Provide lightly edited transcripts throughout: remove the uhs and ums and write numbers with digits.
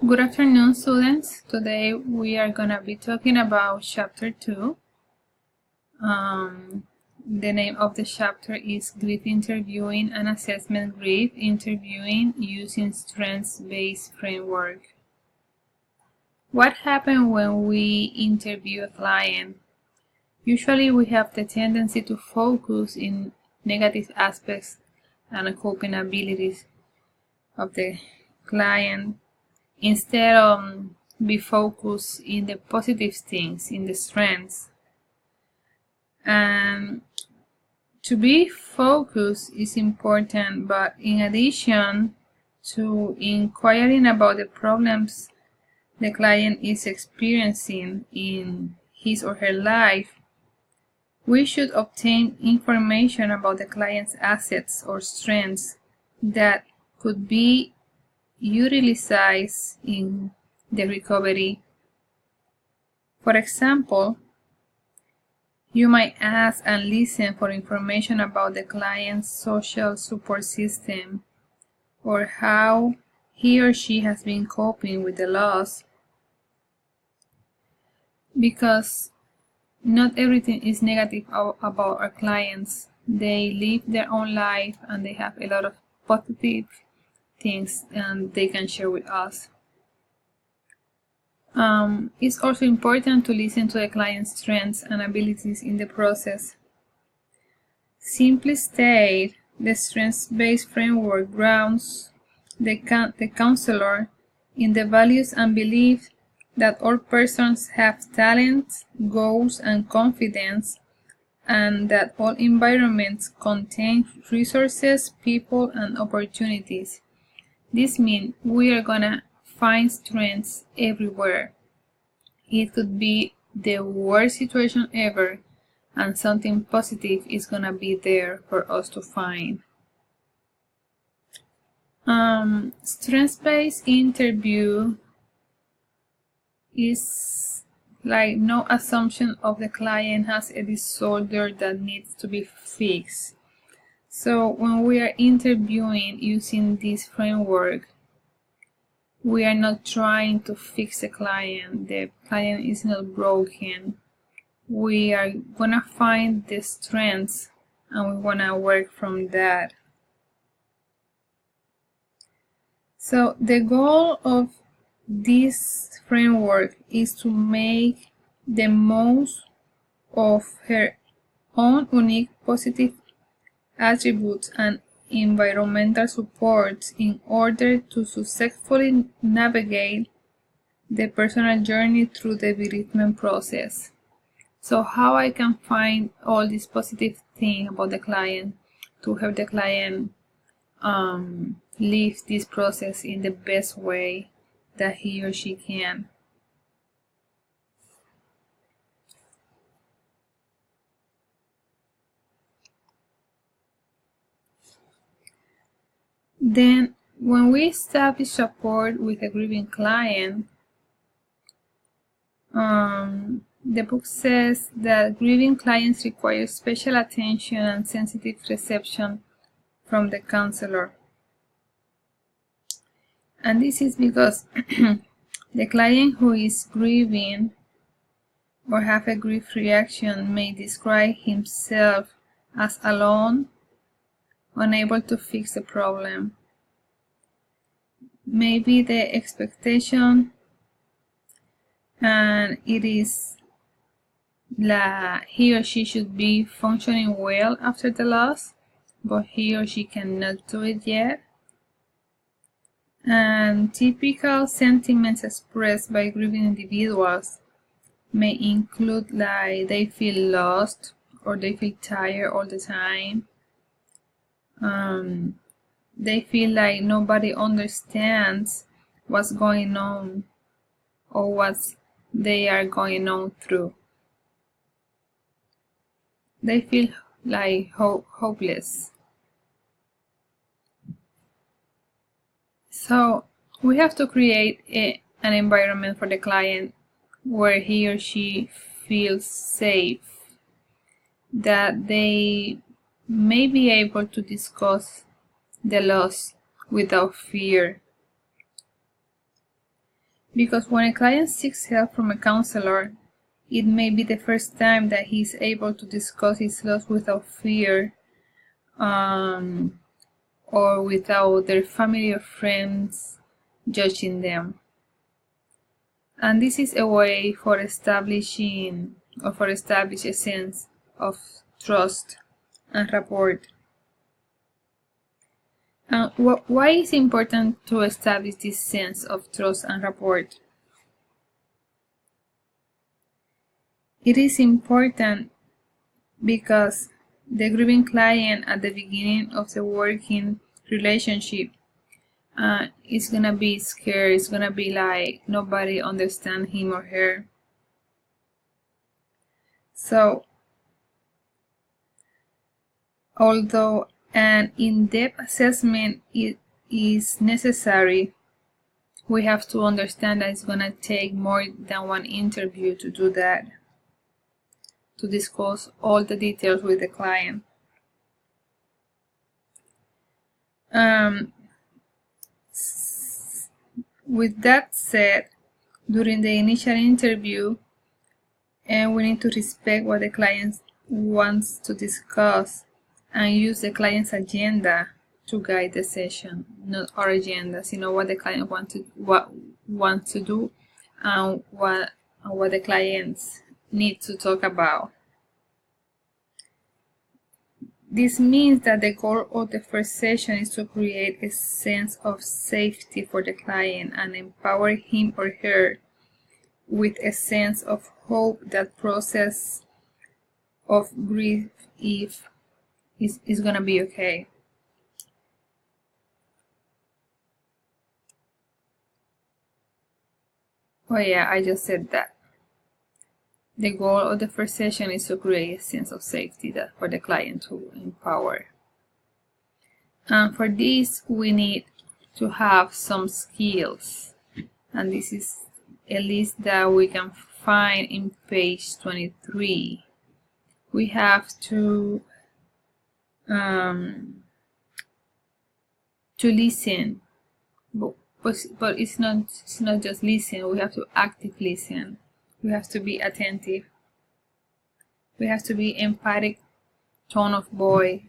Good afternoon, students. Today we are going to be talking about Chapter 2. The name of the chapter is Grief Interviewing and Assessment Grief Interviewing using Strengths-Based Framework. What happens when we interview a client? Usually we have the tendency to focus in negative aspects and coping abilities of the client instead of be focused in the positive things, in the strengths. And to be focused is important, but in addition to inquiring about the problems the client is experiencing in his or her life, we should obtain information about the client's assets or strengths that could be utilized in the recovery. For example, you might ask and listen for information about the client's social support system or how he or she has been coping with the loss, because not everything is negative about our clients. They live their own life and they have a lot of positive things and they can share with us. It's also important to listen to the client's strengths and abilities in the process. Simply state, the strengths-based framework grounds the counselor in the values and belief that all persons have talents, goals, and confidence, and that all environments contain resources, people, and opportunities. This means we are gonna find strengths everywhere. It could be the worst situation ever, and something positive is gonna be there for us to find. Strengths-based interview is like no assumption of the client has a disorder that needs to be fixed. So when we are interviewing using this framework, we are not trying to fix the client. The client is not broken. We are gonna find the strengths and we wanna work from that. So the goal of this framework is to make the most of her own unique positive attributes and environmental supports in order to successfully navigate the personal journey through the bereavement process. So how I can find all these positive things about the client to help the client live this process in the best way that he or she can. Then, when we establish support with a grieving client, the book says that grieving clients require special attention and sensitive reception from the counselor. And this is because the client who is grieving or have a grief reaction may describe himself as alone, unable to fix the problem. Maybe the expectation and it is that he or she should be functioning well after the loss, but he or she cannot do it yet. And typical sentiments expressed by grieving individuals may include like they feel lost or they feel tired all the time. They feel like nobody understands what's going on or what they are going on through. They feel like hopeless. So we have to create an environment for the client where he or she feels safe, that they may be able to discuss the loss without fear. Because when a client seeks help from a counselor, it may be the first time that he is able to discuss his loss without fear, or without their family or friends judging them. And this is a way for establish a sense of trust and rapport. And why is it important to establish this sense of trust and rapport? It is important because the grieving client at the beginning of the working relationship is gonna be scared. It's gonna be like nobody understands him or her. So, although an in-depth assessment is necessary, we have to understand that it's gonna take more than one interview to do that, to discuss all the details with the client. With that said, during the initial interview, we need to respect what the client wants to discuss and use the client's agenda to guide the session, not our agendas. You know what the client wants to do, and what the clients need to talk about. This means that the goal of the first session is to create a sense of safety for the client and empower him or her with a sense of hope that process of grief is gonna be okay. Oh yeah, I just said that. The goal of the first session is to create a sense of safety for the client to empower. And for this, we need to have some skills. And this is a list that we can find in page 23. We have to listen, but it's not just listen. We have to actively listen. We have to be attentive. We have to be empathic, tone of voice.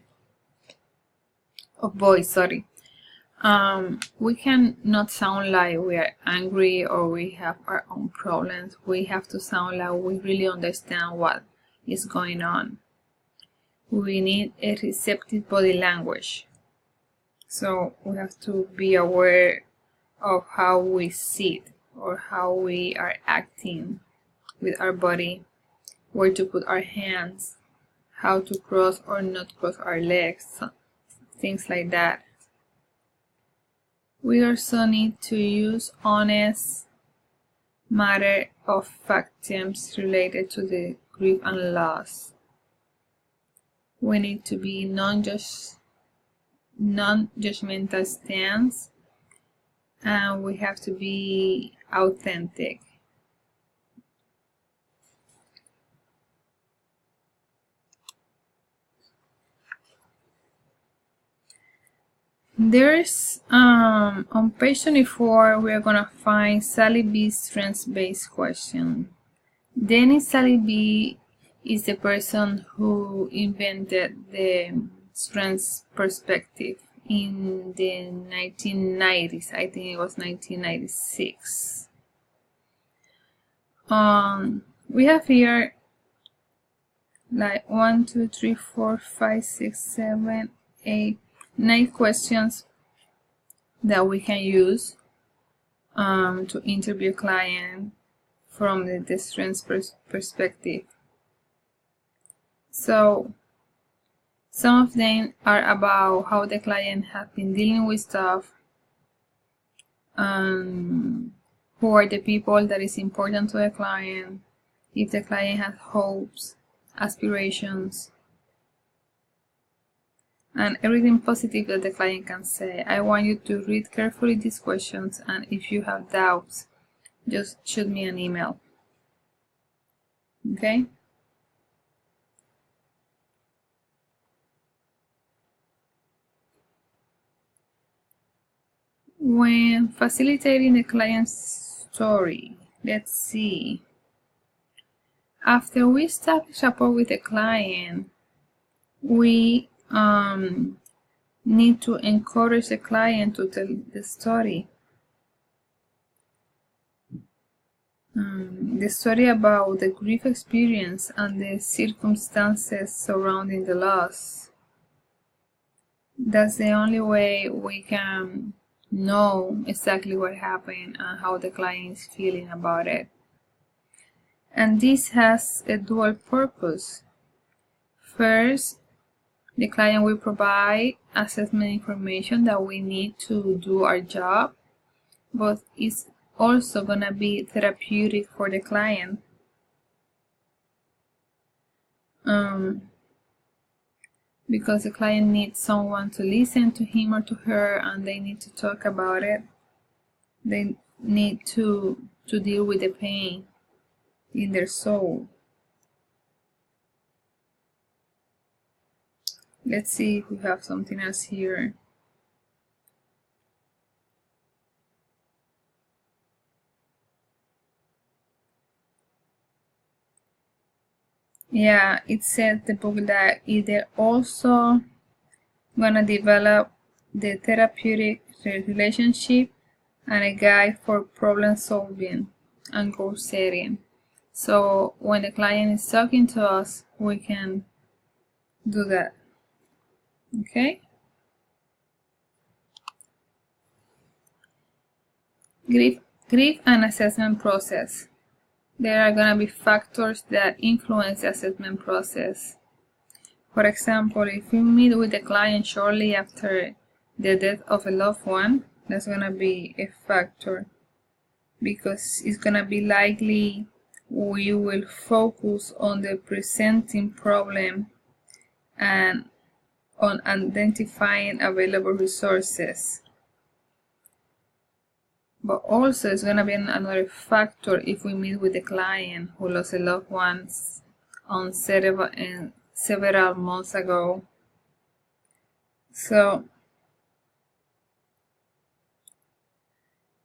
We can not sound like we are angry or we have our own problems. We have to sound like we really understand what is going on. We need a receptive body language. So we have to be aware of how we sit or how we are acting with our body, where to put our hands, how to cross or not cross our legs, things like that. We also need to use honest, matter-of-fact terms related to the grief and loss. We need to be non-judgmental stance, and we have to be authentic. There's on page 24 we are gonna find Sally B's strengths-based question. Dennis Sally B is the person who invented the strengths perspective in the 1990s. I think it was 1996. We have here like 1, 2, 3, 4, 5, 6, 7, 8, 9 questions that we can use to interview a client from the strengths perspective. So some of them are about how the client has been dealing with stuff, who are the people that is important to the client, if the client has hopes, aspirations, and everything positive that the client can say. I want you to read carefully these questions, and if you have doubts, just shoot me an email. Okay? When facilitating the client's story. Let's see. After we establish rapport with the client, we need to encourage the client to tell the story. The story about the grief experience and the circumstances surrounding the loss. That's the only way we can know exactly what happened and how the client is feeling about it. And this has a dual purpose. First, the client will provide assessment information that we need to do our job, but it's also going to be therapeutic for the client. Because the client needs someone to listen to him or to her, and they need to talk about it. They need to deal with the pain in their soul. Let's see if we have something else here. Yeah, it said the book that they're also gonna develop the therapeutic relationship and a guide for problem solving and goal setting. So when the client is talking to us, we can do that. Okay? Grief and assessment process. There are going to be factors that influence the assessment process. For example, if we meet with the client shortly after the death of a loved one, that's going to be a factor, because it's going to be likely we will focus on the presenting problem and on identifying available resources. But also it's going to be another factor if we meet with the client who lost a loved one on several months ago. So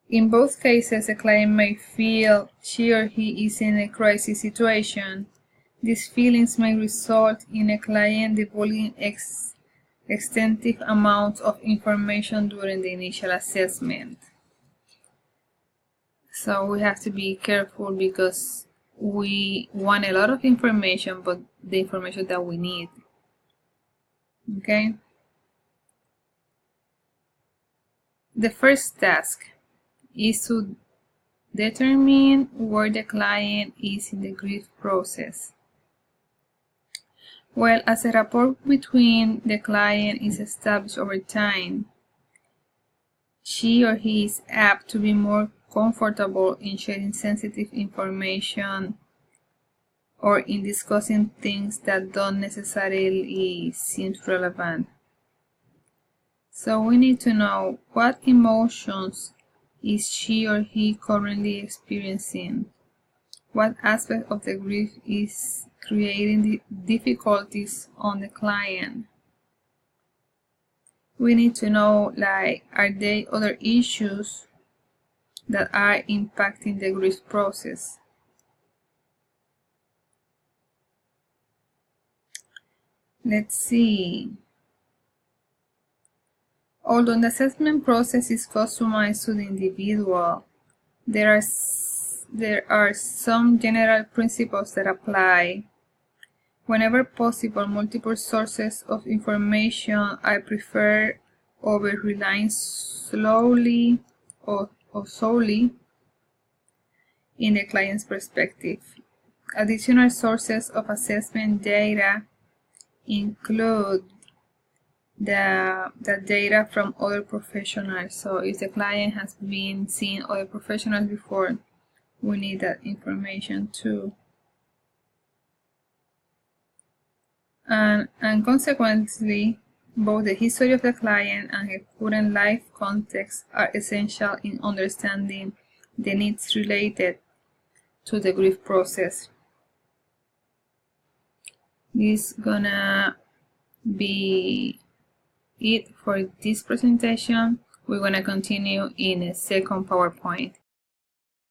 in both cases, the client may feel she or he is in a crisis situation. These feelings may result in a client divulging extensive amounts of information during the initial assessment. So we have to be careful, because we want a lot of information, but the information that we need. Okay? The first task is to determine where the client is in the grief process. Well, as a rapport between the client is established over time, she or he is apt to be more comfortable in sharing sensitive information or in discussing things that don't necessarily seem relevant. So we need to know what emotions is she or he currently experiencing, what aspect of the grief is creating the difficulties on the client. We need to know, like, are there other issues that are impacting the grief process? Let's see. Although the assessment process is customized to the individual, there are some general principles that apply. Whenever possible, multiple sources of information are preferred over relying solely in the client's perspective. Additional sources of assessment data include the data from other professionals. So if the client has been seeing other professionals before, we need that information too. And consequently, both the history of the client and her current life context are essential in understanding the needs related to the grief process. This is gonna be it for this presentation. We're gonna continue in a second PowerPoint.